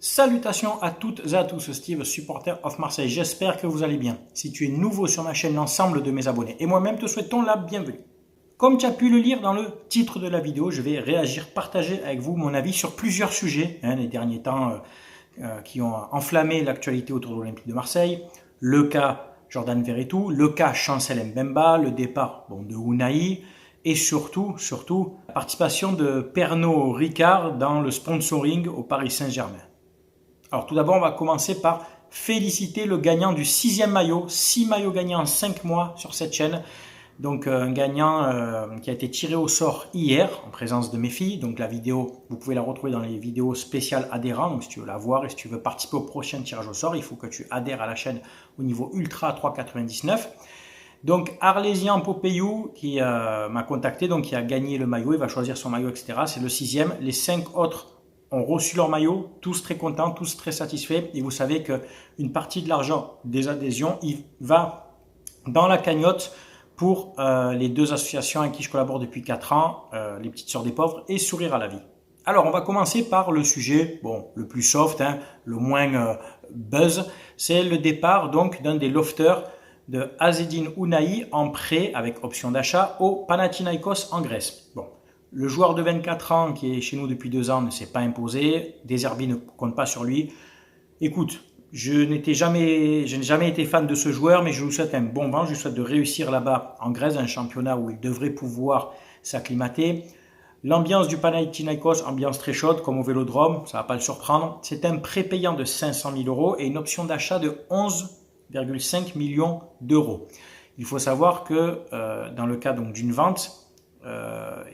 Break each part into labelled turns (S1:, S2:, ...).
S1: Salutations à toutes et à tous, Steve, supporter of Marseille. J'espère que vous allez bien. Si tu es nouveau sur ma chaîne, l'ensemble de mes abonnés et moi-même te souhaitons la bienvenue. Comme tu as pu le lire dans le titre de la vidéo, je vais réagir, partager avec vous mon avis sur plusieurs sujets les derniers temps qui ont enflammé l'actualité autour de l'Olympique de Marseille. Le cas Jordan Verretou, le cas Chancel Mbemba, le départ de Unai et surtout la participation de Pernod Ricard dans le sponsoring au Paris Saint-Germain. Alors tout d'abord, on va commencer par féliciter le gagnant du 6e maillot. 6 maillots gagnés en 5 mois sur cette chaîne. Donc un gagnant qui a été tiré au sort hier en présence de mes filles. Donc la vidéo, vous pouvez la retrouver dans les vidéos spéciales adhérents. Donc si tu veux la voir et si tu veux participer au prochain tirage au sort, il faut que tu adhères à la chaîne au niveau Ultra 3,99. Donc Arlésien Popeyou qui m'a contacté, donc qui a gagné le maillot, il va choisir son maillot, etc. C'est le 6e. Les 5 autres ont reçu leur maillot, tous très contents, tous très satisfaits. Et vous savez qu'une partie de l'argent des adhésions, il va dans la cagnotte pour les deux associations avec qui je collabore depuis 4 ans, les Petites Sœurs des Pauvres et Sourire à la Vie. Alors, on va commencer par le sujet, le plus soft, le moins buzz, c'est le départ donc d'un des lofters de Azzedine Ounahi en prêt avec option d'achat au Panathinaikos en Grèce. Le joueur de 24 ans qui est chez nous depuis 2 ans ne s'est pas imposé. Deserbi ne compte pas sur lui. Écoute, je n'ai jamais été fan de ce joueur, mais je lui souhaite un bon vent. Je lui souhaite de réussir là-bas en Grèce, un championnat où il devrait pouvoir s'acclimater. L'ambiance du Panathinaikos, ambiance très chaude, comme au Vélodrome, ça ne va pas le surprendre. C'est un prêt payant de 500 000 € et une option d'achat de 11,5 millions d'euros. Il faut savoir que dans le cas d'une vente,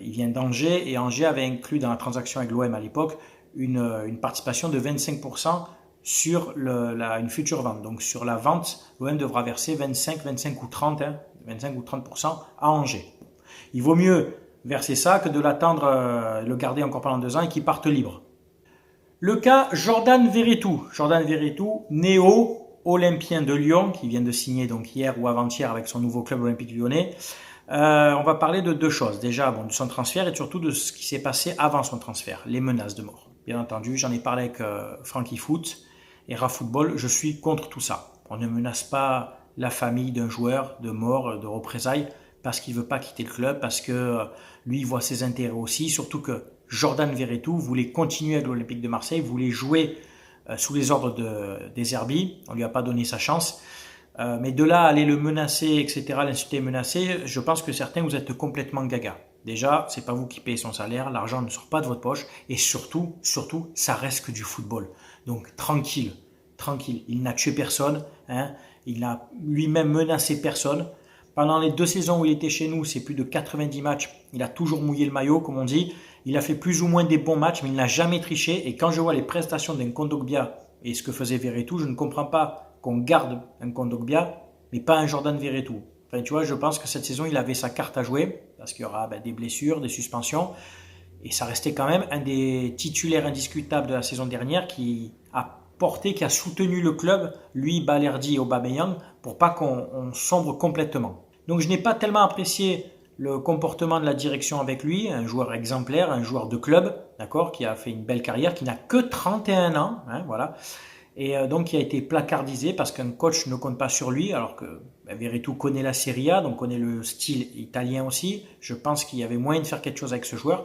S1: il vient d'Angers et Angers avait inclus dans la transaction avec l'OM à l'époque une participation de 25% sur une future vente. Donc sur la vente, l'OM devra verser 25 ou 30% à Angers. Il vaut mieux verser ça que de l'attendre, le garder encore pendant 2 ans et qu'il parte libre. Le cas Jordan Verretou. Jordan Verretou, néo-olympien de Lyon, qui vient de signer donc hier ou avant-hier avec son nouveau club olympique lyonnais. On va parler de 2 choses. Déjà, de son transfert et surtout de ce qui s'est passé avant son transfert, les menaces de mort. Bien entendu, j'en ai parlé avec Francky Foot et RaFootball. Je suis contre tout ça. On ne menace pas la famille d'un joueur de mort, de représailles, parce qu'il ne veut pas quitter le club, parce que lui, il voit ses intérêts aussi. Surtout que Jordan Verretou voulait continuer avec l'Olympique de Marseille, voulait jouer sous les ordres de Deserbi. On ne lui a pas donné sa chance. Mais de là à aller le menacer, etc., l'insulter, menacer, je pense que certains, vous êtes complètement gaga. Déjà, c'est pas vous qui payez son salaire, l'argent ne sort pas de votre poche, et surtout, ça reste que du football. Donc tranquille, il n'a tué personne, il n'a lui-même menacé personne. Pendant les 2 saisons où il était chez nous, c'est plus de 90 matchs, il a toujours mouillé le maillot, comme on dit. Il a fait plus ou moins des bons matchs, mais il n'a jamais triché. Et quand je vois les prestations d'un Kondogbia et ce que faisait Verretou, je ne comprends pas qu'on garde un Kondogbia, mais pas un Jordan Verretou. Enfin, tu vois, je pense que cette saison, il avait sa carte à jouer, parce qu'il y aura des blessures, des suspensions, et ça restait quand même un des titulaires indiscutables de la saison dernière qui a soutenu le club, lui, Balerdi et Aubameyang, pour pas qu'on sombre complètement. Donc je n'ai pas tellement apprécié le comportement de la direction avec lui, un joueur exemplaire, un joueur de club, d'accord, qui a fait une belle carrière, qui n'a que 31 ans, voilà. Et donc qui a été placardisé parce qu'un coach ne compte pas sur lui, alors que Verretou connaît la Serie A, donc connaît le style italien aussi. Je pense qu'il y avait moyen de faire quelque chose avec ce joueur.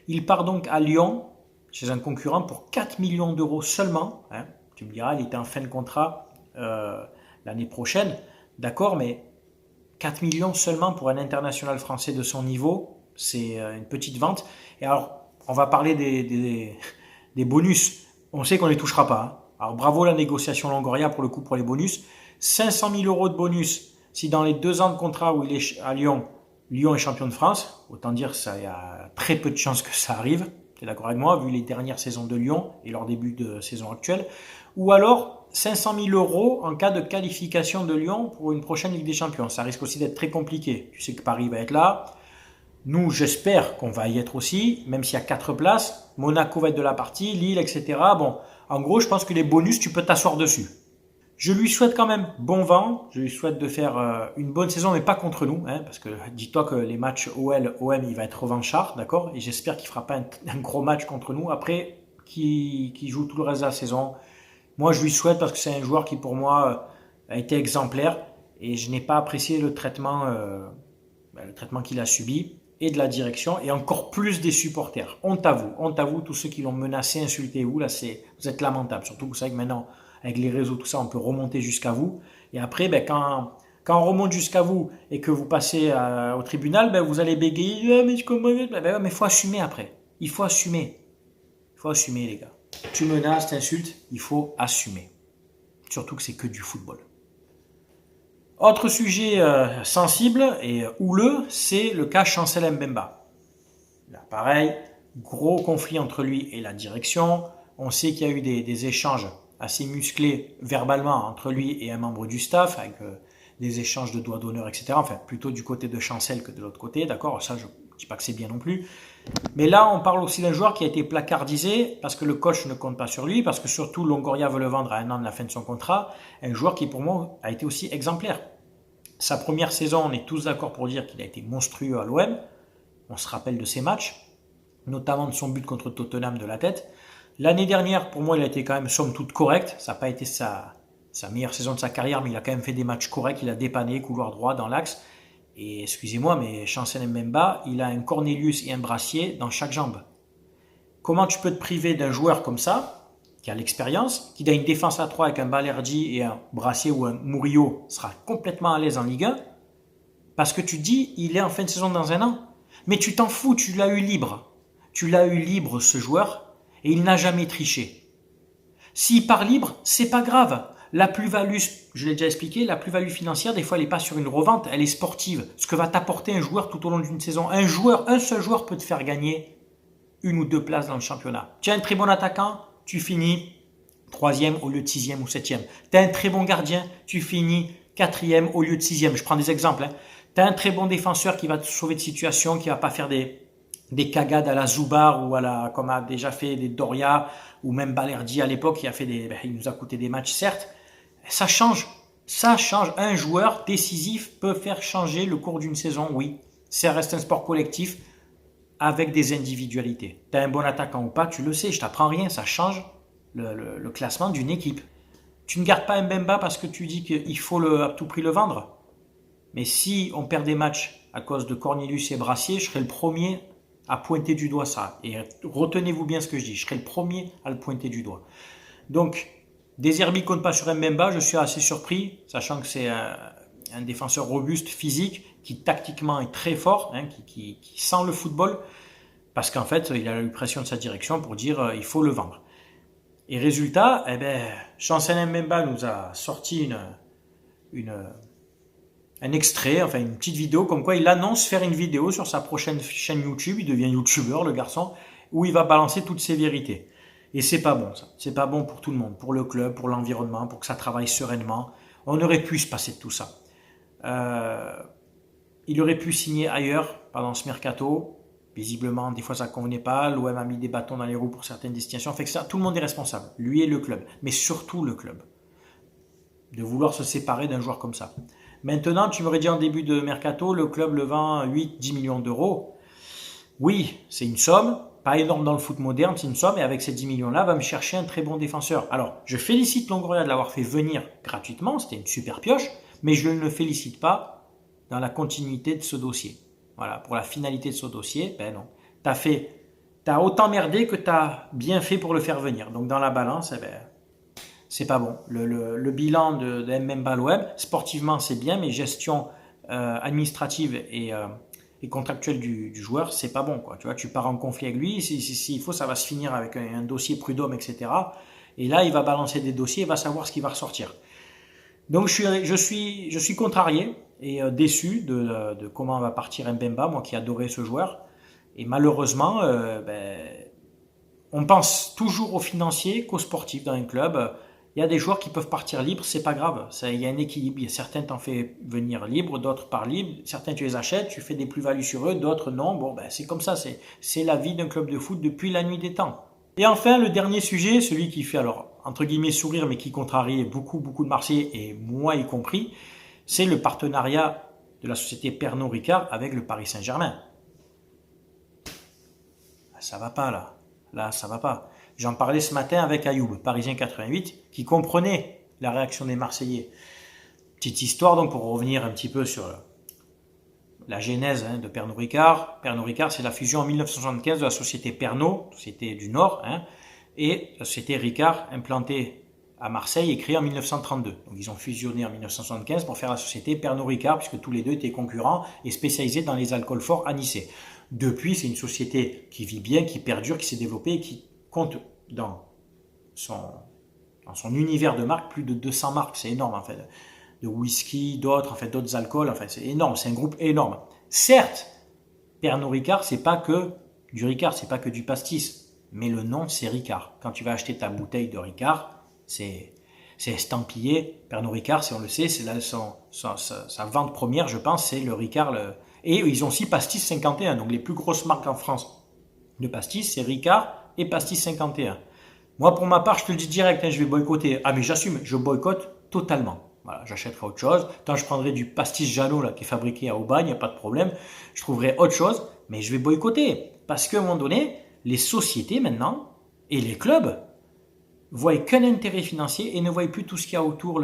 S1: Il part donc à Lyon, chez un concurrent, pour 4 millions d'euros seulement. Tu me diras, il était en fin de contrat l'année prochaine, d'accord, mais 4 millions seulement pour un international français de son niveau, c'est une petite vente. Et alors, on va parler des bonus. On sait qu'on ne les touchera pas. Alors bravo la négociation Longoria pour le coup pour les bonus. 500 000 € de bonus si dans les 2 ans de contrat où il est à Lyon, Lyon est champion de France. Autant dire qu'il y a très peu de chances que ça arrive. Tu es d'accord avec moi vu les dernières saisons de Lyon et leur début de saison actuelle. Ou alors 500 000 € en cas de qualification de Lyon pour une prochaine Ligue des Champions. Ça risque aussi d'être très compliqué. Tu sais que Paris va être là. Nous, j'espère qu'on va y être aussi, même s'il y a 4 places. Monaco va être de la partie, Lille, etc. En gros, je pense que les bonus, tu peux t'asseoir dessus. Je lui souhaite quand même bon vent. Je lui souhaite de faire une bonne saison, mais pas contre nous. Parce que dis-toi que les matchs OM, il va être revanchard, d'accord. Et j'espère qu'il ne fera pas un gros match contre nous. Après, qui joue tout le reste de la saison. Moi, je lui souhaite parce que c'est un joueur qui, pour moi, a été exemplaire et je n'ai pas apprécié le traitement qu'il a subi et de la direction et encore plus des supporters. Honte à vous, tous ceux qui l'ont menacé, insulté, vous êtes lamentables. Surtout que vous savez que maintenant, avec les réseaux, tout ça, on peut remonter jusqu'à vous. Et après, quand on remonte jusqu'à vous et que vous passez au tribunal, vous allez bégayer, mais je comprends. Mais il faut assumer après. Il faut assumer. Il faut assumer, les gars. Tu menaces, t'insultes, il faut assumer. Surtout que c'est que du football. Autre sujet sensible et houleux, c'est le cas Chancel Mbemba. Là, pareil, gros conflit entre lui et la direction. On sait qu'il y a eu des échanges assez musclés verbalement entre lui et un membre du staff, avec des échanges de doigts d'honneur, etc. Enfin, plutôt du côté de Chancel que de l'autre côté, d'accord. Ça, je ne dis pas que c'est bien non plus. Mais là, on parle aussi d'un joueur qui a été placardisé parce que le coach ne compte pas sur lui, parce que surtout Longoria veut le vendre à 1 an de la fin de son contrat. Un joueur qui, pour moi, a été aussi exemplaire. Sa première saison, on est tous d'accord pour dire qu'il a été monstrueux à l'OM. On se rappelle de ses matchs, notamment de son but contre Tottenham de la tête. L'année dernière, pour moi, il a été quand même somme toute correct. Ça n'a pas été sa meilleure saison de sa carrière, mais il a quand même fait des matchs corrects. Il a dépanné, couloir droit, dans l'axe. Et excusez-moi, mais Chancel Mbemba, il a un Cornelius et un Brassier dans chaque jambe. Comment tu peux te priver d'un joueur comme ça, qui a l'expérience, qui a une défense à 3 avec un Balerdi et un Brassier ou un Murillo sera complètement à l'aise en Ligue 1, parce que tu dis, il est en fin de saison dans 1 an. Mais tu t'en fous, tu l'as eu libre. Tu l'as eu libre, ce joueur, et il n'a jamais triché. S'il part libre, c'est pas grave. La plus-value, je l'ai déjà expliqué, la plus-value financière, des fois, elle n'est pas sur une revente, elle est sportive. Ce que va t'apporter un joueur tout au long d'une saison. Un seul joueur peut te faire gagner 1 ou 2 places dans le championnat. Tu as un très bon attaquant, tu finis 3e au lieu de 6e ou 7e. Tu as un très bon gardien, tu finis 4e au lieu de 6e. Je prends des exemples. Tu as un très bon défenseur qui va te sauver de situation, qui ne va pas faire des cagades à la Zubar ou comme a déjà fait des Doria ou même Balerdi à l'époque, il nous a coûté des matchs, certes. Ça change. Un joueur décisif peut faire changer le cours d'une saison, oui. Ça reste un sport collectif avec des individualités. Tu as un bon attaquant ou pas, tu le sais, je t'apprends rien, ça change le classement d'une équipe. Tu ne gardes pas Mbemba parce que tu dis qu'il faut à tout prix le vendre. Mais si on perd des matchs à cause de Cornelius et Brassier, je serai le premier à pointer du doigt ça. Et retenez-vous bien ce que je dis, je serai le premier à le pointer du doigt. Donc, Deserbi ne compte pas sur Mbemba, je suis assez surpris, sachant que c'est un défenseur robuste, physique, qui tactiquement est très fort, qui sent le football, parce qu'en fait, il a eu pression de sa direction pour dire il faut le vendre. Et résultat, Chancel Mbemba nous a sorti un extrait, enfin une petite vidéo, comme quoi il annonce faire une vidéo sur sa prochaine chaîne YouTube, il devient youtubeur le garçon, où il va balancer toutes ses vérités. Et c'est pas bon ça, c'est pas bon pour tout le monde, pour le club, pour l'environnement, pour que ça travaille sereinement. On aurait pu se passer de tout ça. Il aurait pu signer ailleurs pendant ce mercato. Visiblement, des fois ça ne convenait pas. L'OM a mis des bâtons dans les roues pour certaines destinations. Fait que ça, tout le monde est responsable, lui et le club, mais surtout le club, de vouloir se séparer d'un joueur comme ça. Maintenant, tu m'aurais dit en début de mercato, le club le vend 8-10 millions d'euros. Oui, c'est une somme. Pas énorme dans le foot moderne, c'est une somme, et avec ces 10 millions-là, va me chercher un très bon défenseur. Alors, je félicite Longoria de l'avoir fait venir gratuitement, c'était une super pioche, mais je ne le félicite pas dans la continuité de ce dossier. Voilà, pour la finalité de ce dossier, non. T'as autant merdé que t'as bien fait pour le faire venir. Donc dans la balance, c'est pas bon. Le bilan de Mbemba à l'OM, sportivement c'est bien, mais gestion administrative et contractuelle du joueur, c'est pas bon, quoi. Tu vois, tu pars en conflit avec lui, s'il faut, ça va se finir avec un dossier prud'homme, etc. Et là, il va balancer des dossiers, il va savoir ce qui va ressortir. Donc je suis contrarié et déçu de comment va partir Mbemba, moi qui adorais ce joueur. Et malheureusement, on pense toujours aux financiers qu'aux sportifs dans un club. Il y a des joueurs qui peuvent partir libres, c'est pas grave. Il y a un équilibre. Certains t'en fais venir libre, d'autres partent libres. Certains tu les achètes, tu fais des plus-values sur eux, d'autres non. Bon, c'est comme ça. C'est la vie d'un club de foot depuis la nuit des temps. Et enfin, le dernier sujet, celui qui fait alors entre guillemets sourire, mais qui contrarie beaucoup de Marseillais et moi y compris, c'est le partenariat de la société Pernod Ricard avec le Paris Saint-Germain. Ça va pas là. Là, ça va pas. J'en parlais ce matin avec Ayoub, Parisien 88, qui comprenait la réaction des Marseillais. Petite histoire donc pour revenir un petit peu sur la genèse de Pernod Ricard. Pernod Ricard, c'est la fusion en 1975 de la société Pernod, société du Nord, et la société Ricard, implantée à Marseille et créée en 1932. Donc ils ont fusionné en 1975 pour faire la société Pernod Ricard, puisque tous les deux étaient concurrents et spécialisés dans les alcools forts anisés. Depuis, c'est une société qui vit bien, qui perdure, qui s'est développée et qui compte dans son univers de marques plus de 200 marques. C'est énorme en fait. De whisky, d'autres alcools, c'est énorme, c'est un groupe énorme. Certes, Pernod Ricard, c'est pas que du Ricard, c'est pas que du pastis, mais le nom c'est Ricard. Quand tu vas acheter ta bouteille de Ricard, c'est estampillé Pernod Ricard, on le sait, c'est sa vente première, je pense, c'est le Ricard. Et ils ont aussi Pastis 51, donc les plus grosses marques en France de pastis, c'est Ricard et Pastis 51. Moi, pour ma part, je te le dis direct, je vais boycotter. Ah, mais j'assume, je boycotte totalement. Voilà, j'achèterai autre chose. Tant je prendrai du pastis Jeannot là, qui est fabriqué à Aubagne, il n'y a pas de problème. Je trouverai autre chose, mais je vais boycotter. Parce qu'à un moment donné, les sociétés maintenant et les clubs voient qu'un intérêt financier et ne voient plus tout ce qu'il y a autour,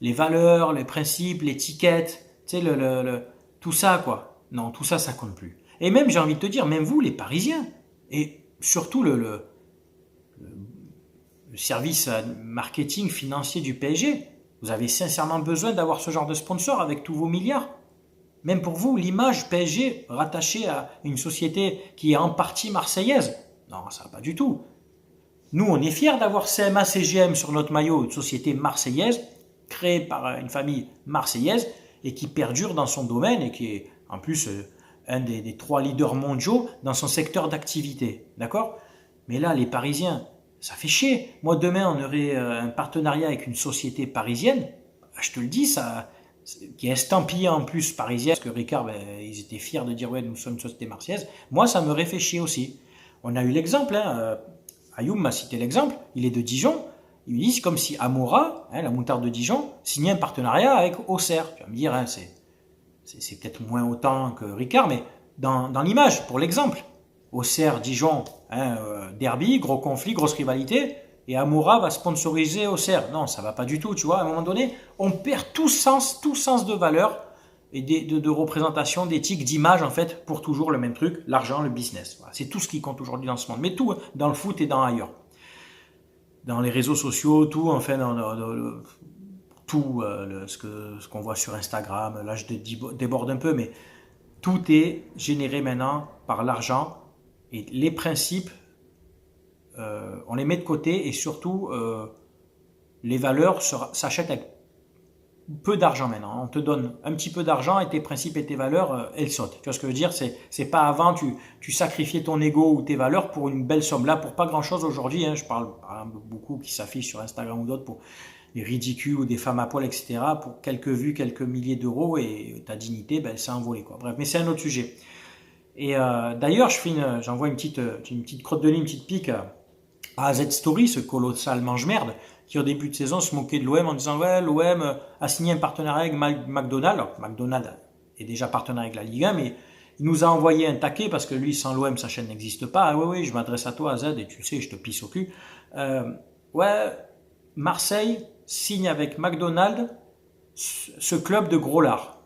S1: les valeurs, les principes, l'étiquette, tu sais, tout ça quoi. Non, tout ça, ça compte plus. Et même, j'ai envie de te dire, même vous, les Parisiens, et surtout le service marketing financier du PSG, vous avez sincèrement besoin d'avoir ce genre de sponsor avec tous vos milliards. Même pour vous, l'image PSG rattachée à une société qui est en partie marseillaise, non, ça va pas du tout. Nous, on est fiers d'avoir CMA-CGM sur notre maillot, une société marseillaise, créée par une famille marseillaise et qui perdure dans son domaine et qui est en plus un des 3 leaders mondiaux dans son secteur d'activité. D'accord ? Mais là, les Parisiens, ça fait chier. Moi, demain, on aurait un partenariat avec une société parisienne. Je te le dis, ça, qui est estampillé en plus parisienne. Parce que Ricard, ils étaient fiers de dire, ouais, nous sommes une société marseillaise. Moi, ça me fait chier aussi. On a eu l'exemple, Ayoub m'a cité l'exemple. Il est de Dijon. Ils disent comme si Amora, la moutarde de Dijon, signait un partenariat avec Auxerre. Tu vas me dire, c'est peut-être moins autant que Ricard, mais dans l'image, pour l'exemple. Auxerre, Dijon, derby, gros conflit, grosse rivalité, et Amoura va sponsoriser Auxerre. Non, ça va pas du tout, tu vois. À un moment donné, on perd tout sens de valeur et de représentation, d'éthique, d'image, en fait, pour toujours le même truc, l'argent, le business. Voilà, c'est tout ce qui compte aujourd'hui dans ce monde. Mais tout, dans le foot et dans ailleurs. Dans les réseaux sociaux, tout, enfin, ce qu'on voit sur Instagram, là, je déborde un peu, mais tout est généré maintenant par l'argent. Et les principes, on les met de côté et surtout, les valeurs s'achètent avec peu d'argent maintenant. On te donne un petit peu d'argent et tes principes et tes valeurs, elles sautent. Tu vois ce que je veux dire ? C'est pas avant, tu sacrifiais ton ego ou tes valeurs pour une belle somme. Là, pour pas grand-chose aujourd'hui, je parle beaucoup qui s'affichent sur Instagram ou d'autres pour des ridicules ou des femmes à poil, etc. Pour quelques vues, quelques milliers d'euros et ta dignité, elle s'est envolée, quoi. Bref, mais c'est un autre sujet. Et d'ailleurs, j'envoie une petite crotte de nez, une petite pique à AZ Story, ce colossal mange-merde, qui au début de saison se moquait de l'OM en disant ouais, l'OM a signé un partenariat avec McDonald's. Alors, McDonald's est déjà partenaire avec la Ligue 1, mais il nous a envoyé un taquet parce que lui, sans l'OM, sa chaîne n'existe pas. Ah oui, je m'adresse à toi, AZ, et tu sais, je te pisse au cul. Marseille signe avec McDonald's ce club de gros lard.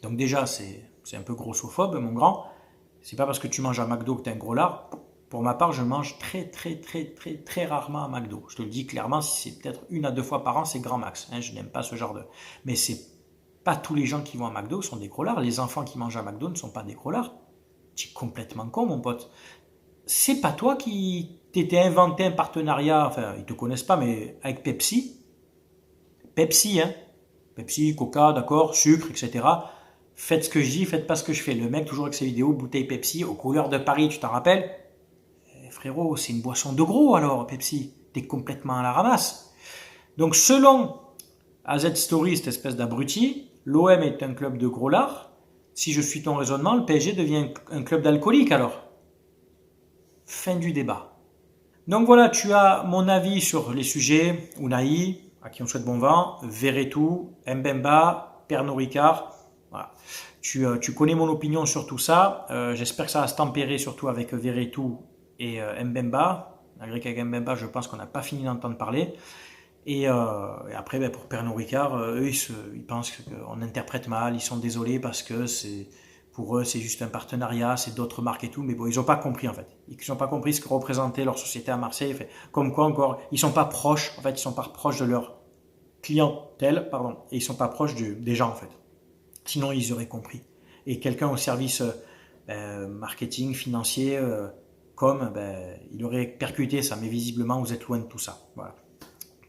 S1: Donc déjà, c'est un peu grossophobe, mon grand. C'est pas parce que tu manges à McDo que tu as un gros lard. Pour ma part, je mange très rarement à McDo. Je te le dis clairement, si c'est peut-être 1 à 2 fois par an, c'est grand max. Je n'aime pas ce genre de... Mais c'est pas tous les gens qui vont à McDo sont des gros lards. Les enfants qui mangent à McDo ne sont pas des gros lards. Tu es complètement con, mon pote. C'est pas toi qui t'étais inventé un partenariat, enfin, ils te connaissent pas, mais avec Pepsi. Pepsi, Pepsi, Coca, d'accord, sucre, etc. Faites ce que je dis, faites pas ce que je fais. Le mec, toujours avec ses vidéos, bouteille Pepsi, aux couleurs de Paris, tu t'en rappelles ? Frérot, c'est une boisson de gros alors, Pepsi. T'es complètement à la ramasse. Donc, selon AZ Story, cette espèce d'abruti, l'OM est un club de gros lards. Si je suis ton raisonnement, le PSG devient un club d'alcooliques alors. Fin du débat. Donc voilà, tu as mon avis sur les sujets. Unai, à qui on souhaite bon vent, Verretou, Mbemba, Pernod Ricard. Voilà. Tu connais mon opinion sur tout ça. J'espère que ça va se tempérer surtout avec Verretou et Mbemba. Malgré qu'avec Mbemba, je pense qu'on n'a pas fini d'entendre parler. Et après, ben, pour Pernod Ricard, eux, ils pensent qu'on interprète mal, ils sont désolés parce que pour eux, c'est juste un partenariat, c'est d'autres marques et tout. Mais bon, ils n'ont pas compris en fait. Ils n'ont pas compris ce que représentait leur société à Marseille. Fait, comme quoi encore, ils sont pas proches, en fait, ils sont pas proches de leur clientèle, pardon, et ils sont pas proches des gens en fait. Sinon, ils auraient compris. Et quelqu'un au service marketing, financier, il aurait percuté ça. Mais visiblement, vous êtes loin de tout ça. Voilà.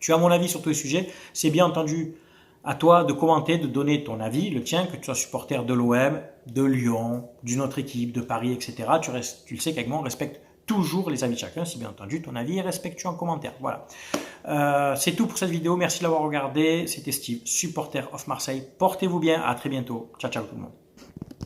S1: Tu as mon avis sur tous les sujets. C'est bien entendu à toi de commenter, de donner ton avis, le tien, que tu sois supporter de l'OM, de Lyon, d'une autre équipe, de Paris, etc. Tu le sais qu'avec moi, on respecte toujours les avis de chacun, si bien entendu ton avis est respectueux en commentaire. Voilà. C'est tout pour cette vidéo. Merci de l'avoir regardé. C'était Steve, supporter of Marseille. Portez-vous bien. À très bientôt. Ciao, ciao tout le monde.